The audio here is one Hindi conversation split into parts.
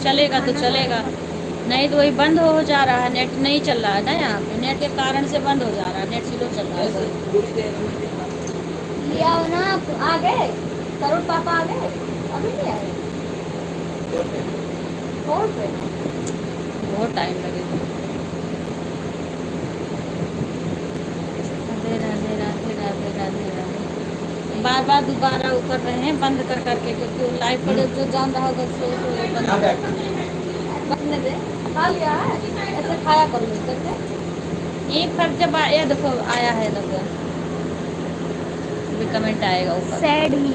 चलेगा तो चलेगा, नहीं तो वही बंद हो जा रहा है। नेट नहीं चल रहा है ना यहाँ पे, नेट के कारण से बंद हो जा रहा है, नेट स्लो चल रहा है। ले आओ ना, आप आ गए? तरुण पापा आ गए? अभी नहीं आए? फोन पे बहुत टाइम लगेगा। राधे राधे राधे राधे राधे राधे। बार बार दोबारा वो कर रहे हैं बंद कर करके, क्योंकि लाइव पर जो जान रहा होगा सो बनने दे। खा लिया है, ऐसे खाया करो मिल करके। एक फर्क जब आया, देखो आया है, देखो अभी कमेंट आएगा ऊपर। सैड ही,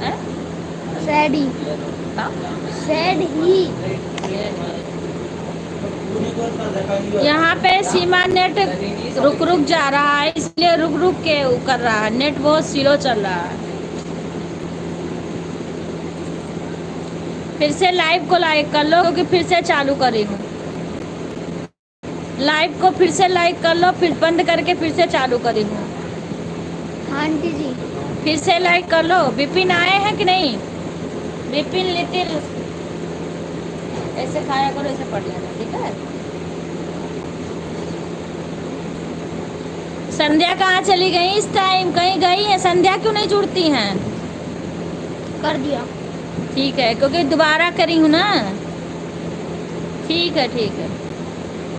हैं? सैड ही, हाँ? सैड ही। यहाँ पे सीमा नेट रुक रुक जा रहा है, इसलिए रुक रुक के वो कर रहा है, नेट बहुत स्लो चल रहा है। फिर से लाइव को लाइक कर लो, क्योंकि फिर से चालू करी हूँ लाइव को। फिर से लाइक कर लो, फिर बंद करके फिर से चालू करी हूँ। आंटी जी फिर से लाइक कर लो। विपिन आए हैं कि नहीं? विपिन लिटिल ऐसे खाया करो, ऐसे पढ़ लेना, ठीक है। संध्या कहाँ चली गई इस टाइम? कहीं गई है संध्या? क्यों नहीं जुड़ती हैं? कर दिया। ठीक है, क्योंकि दोबारा करी हूँ ना। ठीक है ठीक है।